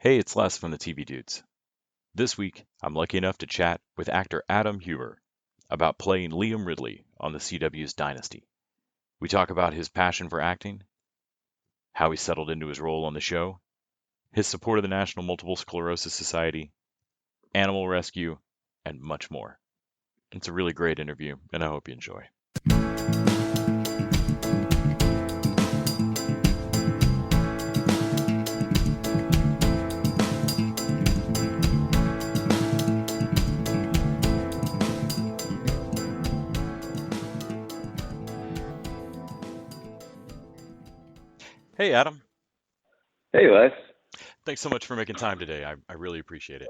Hey, it's Les from the TV Dudes. This week, I'm lucky enough to chat with actor Adam Huber about playing Liam Ridley on the CW's Dynasty. We talk about his passion for acting, how he settled into his role on the show, his support of the National Multiple Sclerosis Society, animal rescue, and much more. It's a really great interview, and I hope you enjoy. Hey, Adam. Hey, Les. Thanks so much for making time today. I really appreciate it.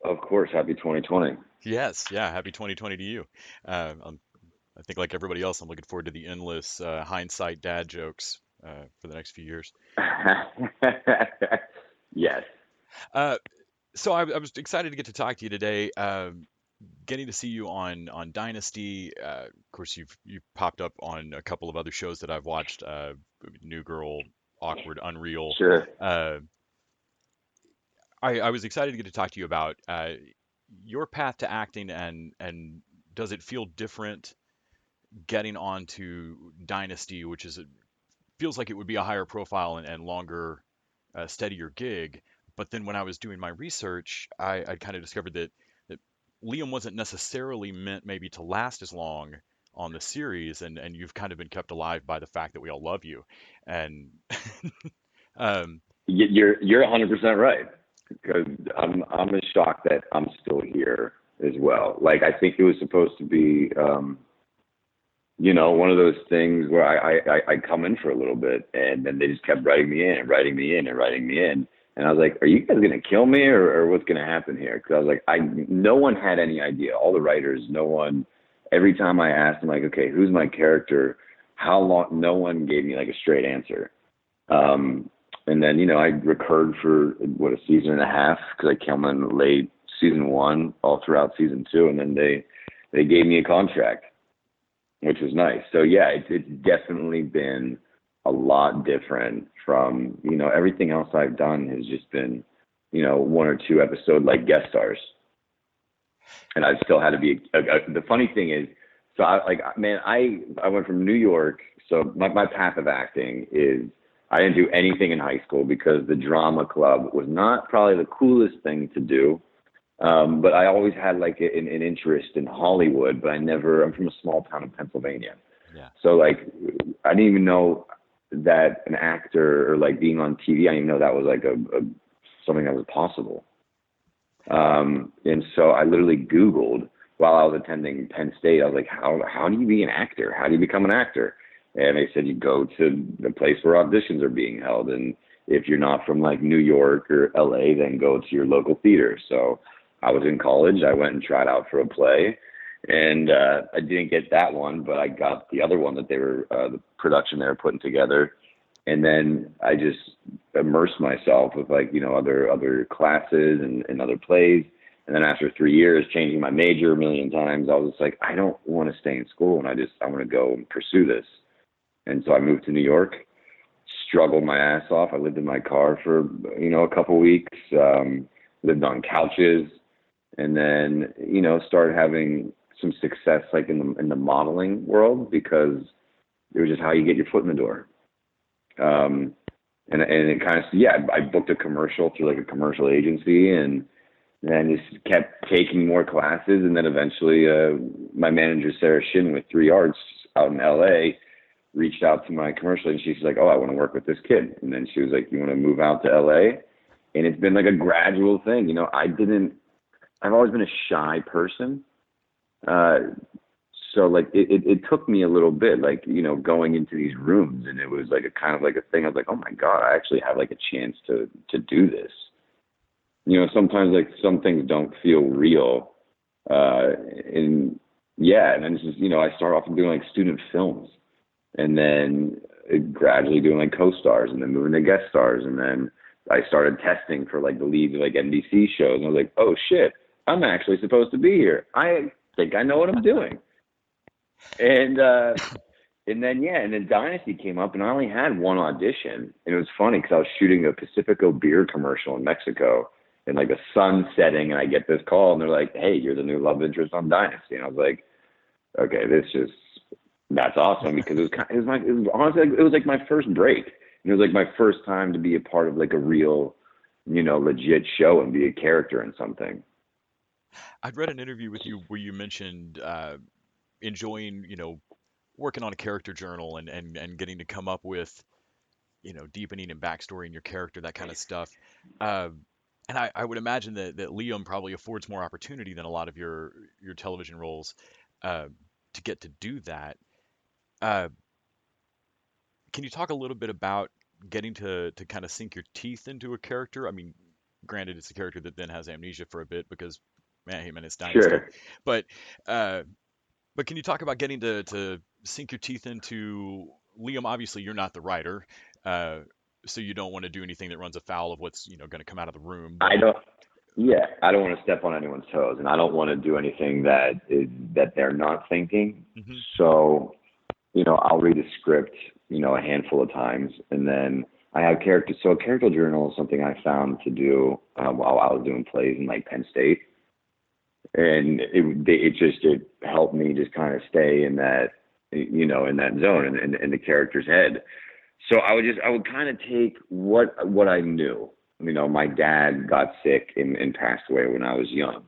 Of course, happy 2020. Yes, yeah, happy 2020 to you. I think, like everybody else, I'm looking forward to the endless hindsight dad jokes for the next few years. Yes. Uh, so I was excited to get to talk to you today. Getting to see you on Dynasty. Of course, you've popped up on a couple of other shows that I've watched. New Girl, Awkward, Unreal. Sure. Uh, I was excited to get to talk to you about your path to acting and does it feel different getting onto Dynasty, which feels like it would be a higher profile and longer, steadier gig. But then when I was doing my research, I kind of discovered that Liam wasn't necessarily meant maybe to last as long on the series, and you've kind of been kept alive by the fact that we all love you. And um, You're 100% right. Because I'm as shocked that I'm still here as well. Like I think it was supposed to be, one of those things where I come in for a little bit, and then they just kept writing me in and writing me in and writing me in. And I was like, are you guys gonna kill me, or what's gonna happen here? Because I was like, no one had any idea. All the writers, no one. Every time I asked them, like, okay, who's my character? How long? No one gave me like a straight answer. Um, and then I recurred for what, a season and a half, because I came in late season one, all throughout season two, and then they gave me a contract, which was nice. So yeah, it's definitely been a lot different from everything else I've done has just been one or two episode like guest stars, and I've still had to be. The funny thing is, so I went from New York. So my path of acting is I didn't do anything in high school because the drama club was not probably the coolest thing to do. But I always had like an interest in Hollywood, but I'm from a small town in Pennsylvania. yeah. So like, I didn't even know that an actor or like being on TV, I didn't even know that was like something that was possible. And so I literally Googled while I was attending Penn State. I was like, how do you be an actor? How do you become an actor? And they said you go to the place where auditions are being held. And if you're not from like New York or LA, then go to your local theater. So I was in college. I went and tried out for a play, and I didn't get that one, but I got the other one that they were the production they were putting together. And then I just immersed myself with like other classes and other plays. And then after 3 years, changing my major a million times, I was just like, I don't want to stay in school, and I want to go and pursue this. And so I moved to New York, struggled my ass off. I lived in my car for a couple of weeks, lived on couches, and then started having some success like in the modeling world, because it was just how you get your foot in the door. And it kind of, yeah, I booked a commercial through like a commercial agency, and then just kept taking more classes. And then eventually my manager Sarah Shin with 3 Arts out in LA reached out to my commercial, and she's like, oh, I want to work with this kid. And then she was like, you want to move out to LA? And it's been like a gradual thing. I've always been a shy person. So like it took me a little bit, like, going into these rooms, and it was like a kind of like a thing. I was like, oh my God, I actually have like a chance to do this. Sometimes like some things don't feel real. And yeah, and then it's just, I started off doing like student films, and then gradually doing like co-stars, and then moving to guest stars. And then I started testing for like the leads of like NBC shows. And I was like, oh shit, I'm actually supposed to be here. I think I know what I'm doing. And and then Dynasty came up, and I only had one audition, and it was funny because I was shooting a Pacifico beer commercial in Mexico, and like the sun setting, and I get this call, and they're like, "Hey, you're the new love interest on Dynasty," and I was like, "Okay, that's awesome," because it was honestly like, it was like my first break, and it was like my first time to be a part of like a real, legit show and be a character in something. I'd read an interview with you where you mentioned enjoying, working on a character journal and getting to come up with, deepening and backstory in your character, that kind of stuff. Uh, and I would imagine that Liam probably affords more opportunity than a lot of your television roles uh, to get to do that. Uh, can you talk a little bit about getting to kind of sink your teeth into a character? I mean, granted, it's a character that then has amnesia for a bit because, man, hey, man, it's Dynasty. Sure. But uh, but can you talk about getting to sink your teeth into Liam? Obviously, you're not the writer, uh, so you don't want to do anything that runs afoul of what's going to come out of the room. I But don't. Yeah, I don't want to step on anyone's toes, and I don't want to do anything that they're not thinking. hmm So, I'll read a script, a handful of times, and then I have characters. So, a character journal is something I found to do while I was doing plays in like Penn State, and it helped me just kind of stay in that, in that zone and in the character's head. So I would kind of take what I knew. My dad got sick and passed away when I was young.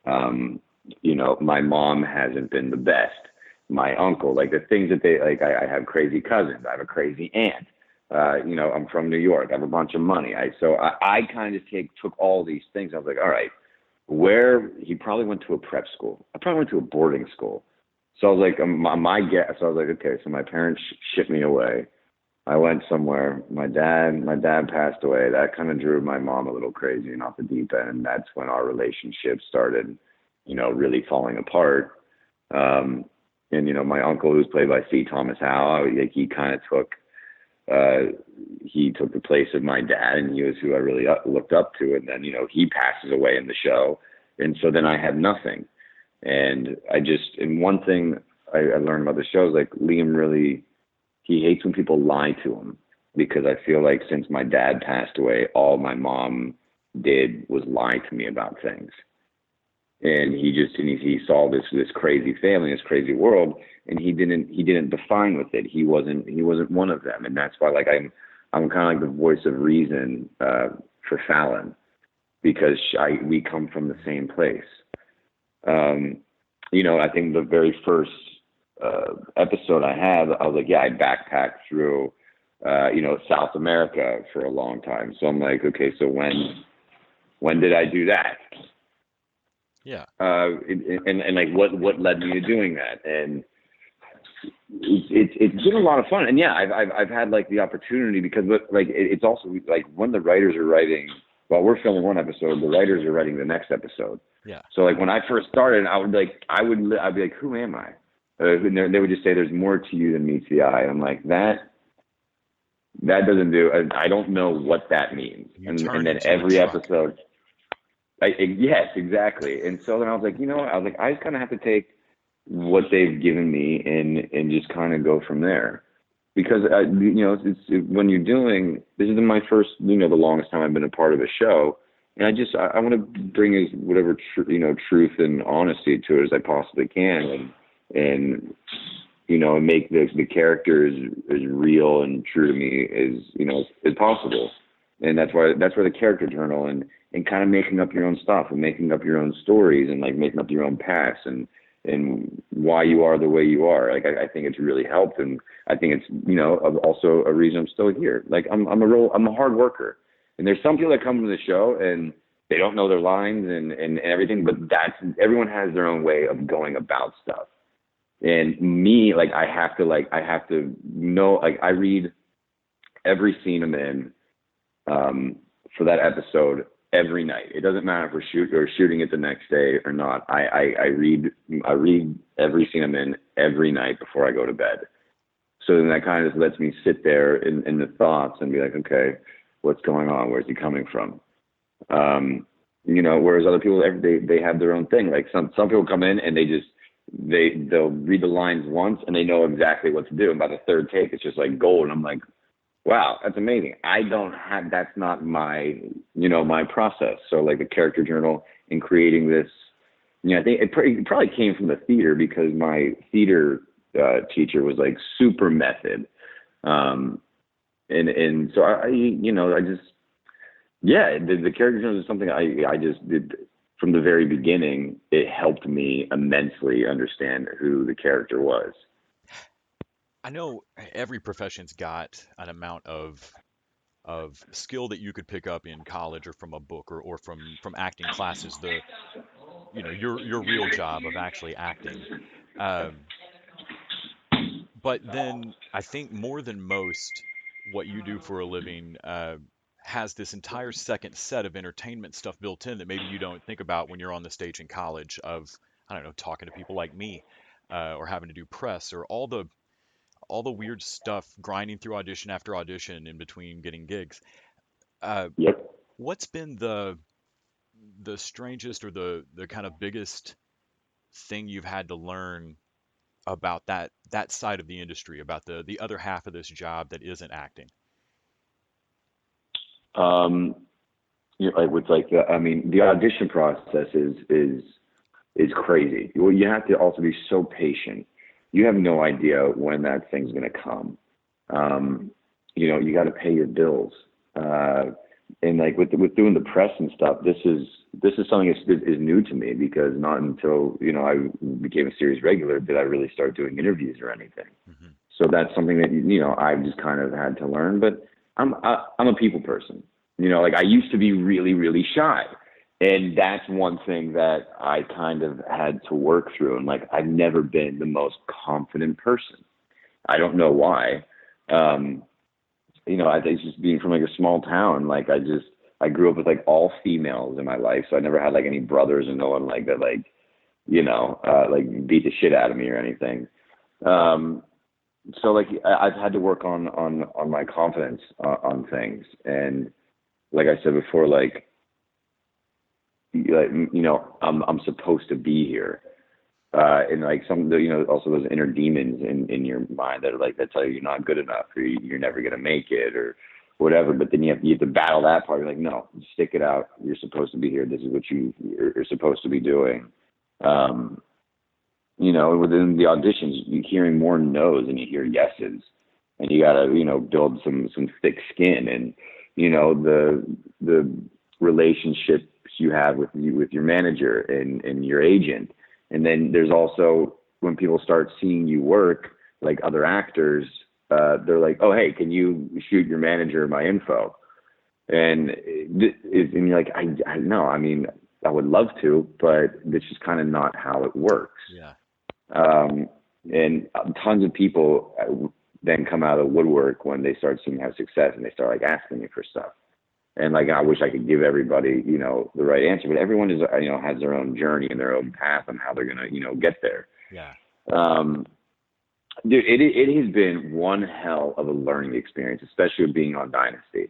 Um, my mom hasn't been the best. My uncle, like the things that they like, I have crazy cousins. I have a crazy aunt. I'm from New York. I have a bunch of money. I kind of took all these things. I was like, all right, where he probably went to a prep school. I probably went to a boarding school. So I was like, my guess. So I was like, okay, so my parents shipped me away. I went somewhere. My dad passed away. That kind of drew my mom a little crazy and off the deep end. That's when our relationship started, really falling apart. Um, and my uncle, who's played by C. Thomas Howell, he kind of took the place of my dad, and he was who I really looked up to. And then he passes away in the show, and so then I had nothing. And one thing I learned about the show is like Liam really he hates when people lie to him, because I feel like since my dad passed away, all my mom did was lie to me about things. And he saw this crazy family, this crazy world, and he didn't define with it. He wasn't one of them. And that's why like I'm kind of like the voice of reason for Fallon, because we come from the same place. I think the very first episode I had, I was like, yeah, I backpacked through, South America for a long time. So I'm like, okay, so when did I do that? yeah, And like, what led me to doing that? And it's been a lot of fun. And yeah, I've had like the opportunity, because like it's also like when the writers are writing, while we're filming one episode, the writers are writing the next episode. yeah, So like when I first started, I'd be like, who am I? And they would just say, "There's more to you than meets the eye." And I'm like, that doesn't do. I don't know what that means. you And turn then into a every truck. episode, yes, exactly. And so then I was like, I was like, I just kind of have to take what they've given me and just kind of go from there. Because when you're doing this is my first, the longest time I've been a part of a show, and I want to bring as whatever truth and honesty to it as I possibly can, and make the characters as real and true to me as possible. And that's where the character journal and kind of making up your own stuff and making up your own stories and like making up your own past and why you are the way you are. Like I think it's really helped, and I think it's also a reason I'm still here. Like I'm a hard worker, and there's some people that come to the show and they don't know their lines and everything, but everyone has their own way of going about stuff. And me, like I have to know, like I read every scene I'm in for that episode every night. It doesn't matter if we're shooting it the next day or not. I read every scene I'm in every night before I go to bed. So then that kind of just lets me sit there in the thoughts and be like, okay, what's going on? Where's he coming from? Whereas other people, they have their own thing. Like some people come in and they just they'll read the lines once and they know exactly what to do. And by the third take, it's just like gold. And I'm like, wow, that's amazing. That's not my, my process. So like a character journal and creating this, I think it probably came from the theater, because my theater teacher was like super method. And so I just, yeah, the character journal is something I just did from the very beginning. It helped me immensely understand who the character was. I know every profession's got an amount of skill that you could pick up in college or from a book or from acting classes. Your real job of actually acting. Um, but then I think more than most, what you do for a living has this entire second set of entertainment stuff built in that maybe you don't think about when you're on the stage in college of, I don't know, talking to people like me, or having to do press, or all the weird stuff, grinding through audition after audition in between getting gigs. Uh, Yep. what's been the strangest or the kind of biggest thing you've had to learn about that side of the industry, about the other half of this job that isn't acting? Um, like with like the audition process is crazy. Well, you have to also be so patient. You have no idea when that thing's going to come. Um, you got to pay your bills. And like with doing the press and stuff, this is something is new to me, because not until I became a series regular did I really start doing interviews or anything. Hmm. So that's something that I've just kind of had to learn. But I'm a people person. Like I used to be really really shy, and that's one thing that I kind of had to work through. And like I've never been the most confident person. I don't know why. Um, I think just being from like a small town, like I grew up with like all females in my life, so I never had like any brothers, and no one like that like beat the shit out of me or anything. Um, so like I've had to work on my confidence on things. And like I said before, I'm supposed to be here. And like also those inner demons in your mind that tell you you're not good enough, or you're never going to make it, or whatever. But then you have to battle that part. You're like, no, stick it out. You're supposed to be here. This is what you're supposed to be doing. Um, within the auditions, you're hearing more no's than you hear yeses, and you got to, build some thick skin. And, the relationships you have with your manager and your agent. And then there's also when people start seeing you work, like other actors, they're like, oh, hey, can you shoot your manager my info? And you're like, I know, I mean, I would love to, but it's just kind of not how it works. Yeah. And tons of people then come out of the woodwork when they start seeing have success, and they start like asking me for stuff. And like, I wish I could give everybody, the right answer, but everyone is, has their own journey and their own path on how they're going to, get there. Yeah. Dude, it has been one hell of a learning experience, especially with being on Dynasty.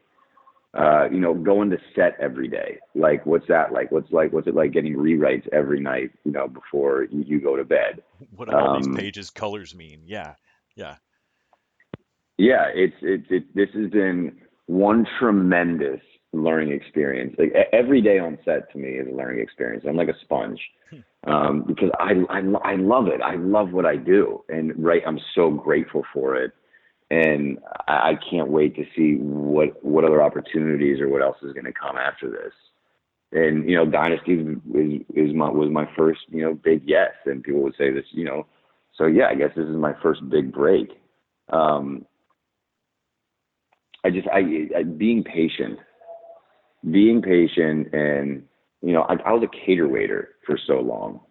Going to set every day. Like, what's that like? What's it like getting rewrites every night, before you go to bed? What do all these pages colors mean? Yeah. Yeah. Yeah, this has been one tremendous learning experience. Like every day on set to me is a learning experience. I'm like a sponge, because I love it. I love what I do, and I'm so grateful for it, and I can't wait to see what other opportunities or what else is going to come after this. And Dynasty was my first big yes, and people would say this, so yeah, I guess this is my first big break. Being patient, and I was a cater waiter for so long,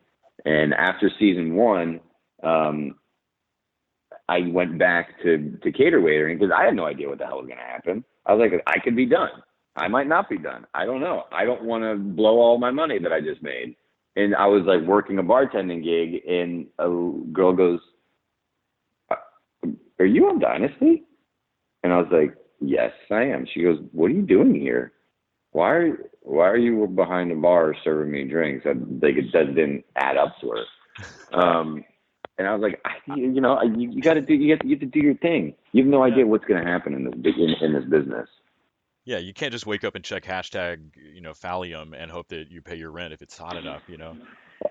and after season one, I went back to cater waitering because I had no idea what the hell was going to happen. I was like, I could be done. I might not be done. I don't know. I don't want to blow all my money that I just made. And I was like working a bartending gig, and a girl goes, "Are you on Dynasty?" And I was like, "Yes, I am." She goes, "What are you doing here? Why are you behind the bar serving me drinks?" It didn't add up to her. Um, and I was like, you got to do, you have to do your thing. You have no Yeah. idea what's going to happen in this in this business. Yeah, you can't just wake up and check hashtag, Thallium and hope that you pay your rent if it's hot enough.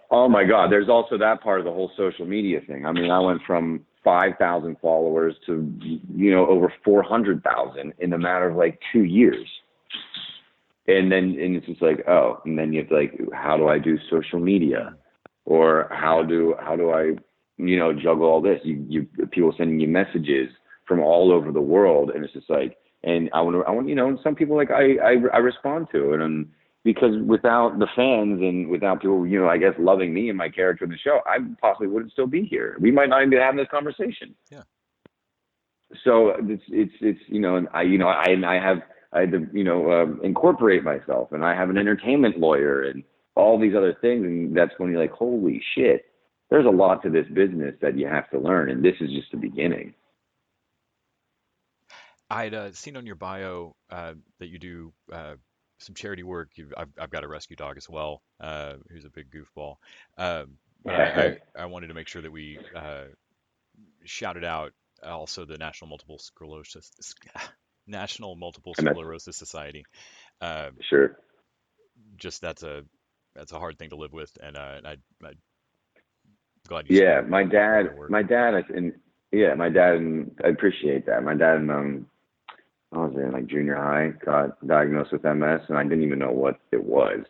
Oh my God, there's also that part of the whole social media thing. I mean, I went from 5,000 followers to over 400,000 in a matter of like 2 years. And it's just like, oh, and then you have to like, how do I do social media, Mm, or yeah. how do I juggle all this? You people sending you messages from all over the world, and it's just like, and I want some people like I respond to it, and because without the fans and without people I guess loving me and my character in the show, I possibly wouldn't still be here. We might not even be having this conversation. Yeah. So it's and I had to incorporate myself, and I have an entertainment lawyer and all these other things, and that's when you're like, holy shit, there's a lot to this business that you have to learn, and this is just the beginning. I'd seen on your bio that you do some charity work. I've got a rescue dog as well, who's a big goofball. But I wanted to make sure that we shouted out also the National Multiple And that's Sclerosis Society. Uh, sure. just that's a hard thing to live with, and I'm glad you Yeah, support my all dad, their work. my dad, and yeah, my dad, and I appreciate that. My dad, I was in like junior high, got diagnosed with MS, and I didn't even know what it was.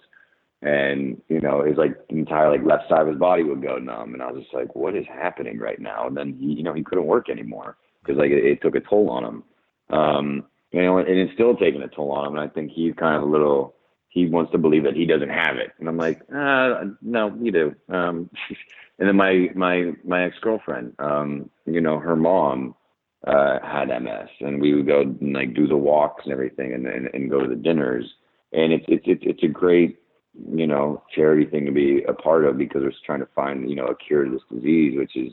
And his like entire like left side of his body would go numb, and I was just like, what is happening right now? And then he couldn't work anymore because Yeah. like it took a toll on him. And it's still taking a toll on him. And I think he's kind of a little. He wants to believe that he doesn't have it, and I'm like, no, you do. And then my ex girlfriend, her mom had MS, and we would go and like do the walks and everything, and go to the dinners, and it's a great charity thing to be a part of because we're trying to find a cure to this disease, which is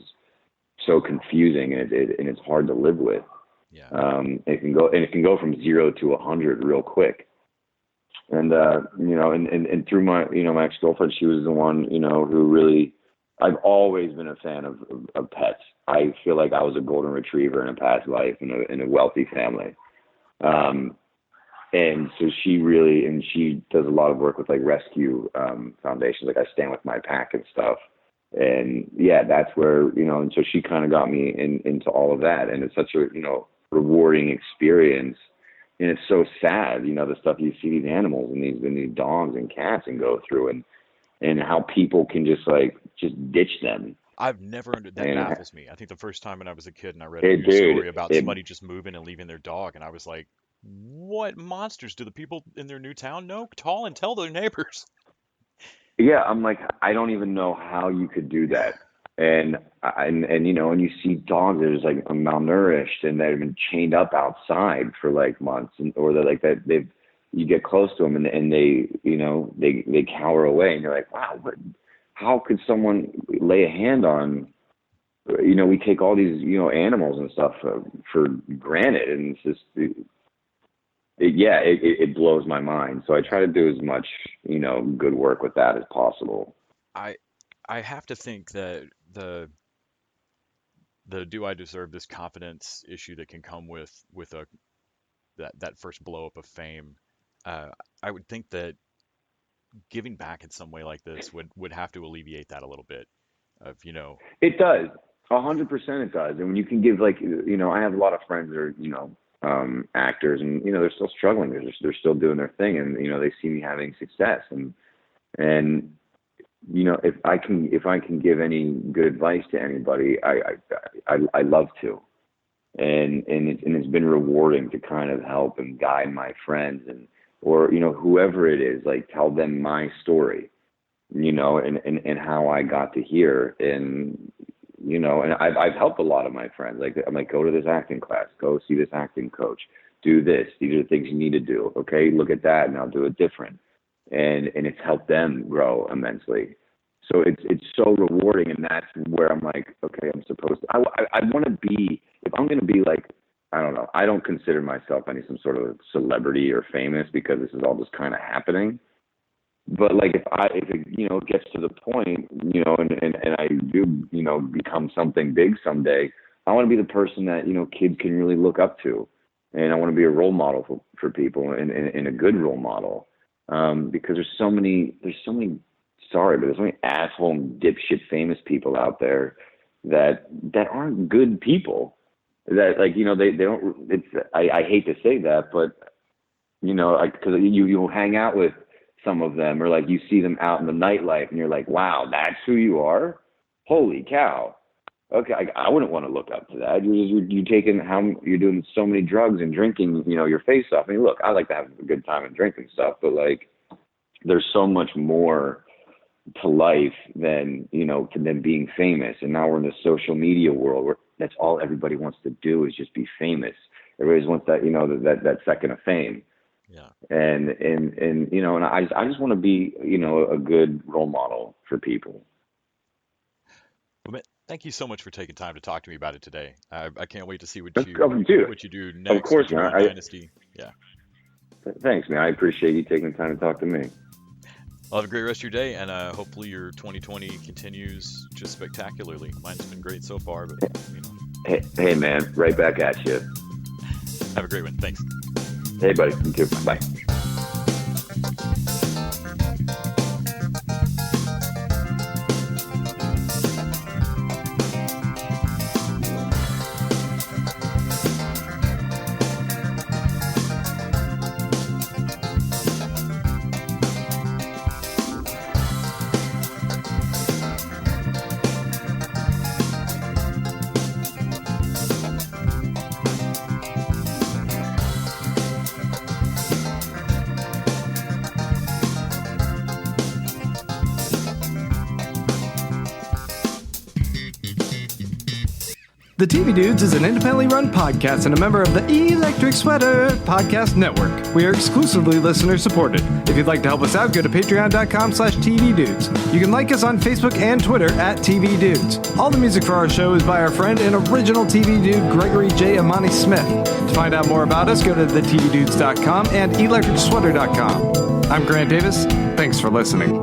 so confusing, and it's hard to live with. Yeah. It can go from 0 to 100 real quick. And and through my ex girlfriend, she was the one who really. I've always been a fan of pets. I feel like I was a golden retriever in a past life in a wealthy family. Um, and so she does a lot of work with like rescue foundations. Like I stand with my pack and stuff. And yeah, that's where and so she kind of got me into all of that, and it's such a rewarding experience. And it's so sad, the stuff you see these animals and these dogs and cats and go through, and how people can just ditch them. I've never under that And baffles me. I think the first time when I was a kid and I read a it, news dude, story about it somebody just moving and leaving their dog, and I was like, what monsters do the people in their new town know? Call and tell their neighbors. Yeah, I'm like, I don't even know how you could do that. And you see dogs that are just like malnourished and they've been chained up outside for like months, or they're like that you get close to them, and they they cower away, and you're like, wow, but how could someone lay a hand on? We take all these animals and stuff for granted, and it's just it blows my mind. So I Yeah. try to do as much, good work with that as possible. I I have to think that the do I deserve this confidence issue that can come with a that first blow up of fame. Uh, I would think that giving back in some way like this would have to alleviate that a little bit of. It does. 100% it does. And when you can give like, I have a lot of friends that are, actors, and, they're still struggling. They're still doing their thing, and, they see me having success, and, if I can give any good advice to anybody, I love to. And it's been rewarding to kind of help and guide my friends, or whoever it is, like tell them my story, and how I got to here, and I've helped a lot of my friends. Like I'm like, go to this acting class, go see this acting coach, do this. These are the things you need to do. Okay, look at that, and I'll do it different, and it's helped them grow immensely. So it's so rewarding, and that's where I'm like, okay, I'm supposed to. I want to be, if I'm going to be like, I don't know. I don't consider myself any some sort of celebrity or famous because this is all just kind of happening. But like if it, gets to the point, and I do, become something big someday, I want to be the person that, kids can really look up to. And I want to be a role model for people, and a good role model. Because there's so many asshole dipshit famous people out there that aren't good people. That they don't. I hate to say that, but because you hang out with some of them, or like you see them out in the nightlife, and you're like, wow, that's who you are. Holy cow. Okay, I wouldn't want to look up to that. You're doing so many drugs and drinking, your face off. I mean, look, I like to have a good time and drink and stuff, but like, there's so much more to life than being famous. And now we're in the social media world where that's all everybody wants to do is just be famous. Everybody wants that, that second of fame. Yeah. And I just want to be, a good role model for people. Well, thank you so much for taking time to talk to me about it today. I can't wait to see what you do next. Of course, man. Dynasty. Yeah. Thanks, man. I appreciate you taking the time to talk to me. Well, have a great rest of your day, and hopefully your 2020 continues just spectacularly. Mine's been great so far, but Hey, man. Right back at you. Have a great one. Thanks. Hey, buddy. You too. Bye. The TV Dudes is an independently run podcast and a member of the Electric Sweater Podcast Network. We are exclusively listener supported. If you'd like to help us out, go to patreon.com/TVDudes. You can like us on Facebook and Twitter @TVDudes. All the music for our show is by our friend and original TV dude, Gregory J. Amani Smith. To find out more about us, go to thetvdudes.com and electricsweater.com. I'm Grant Davis. Thanks for listening.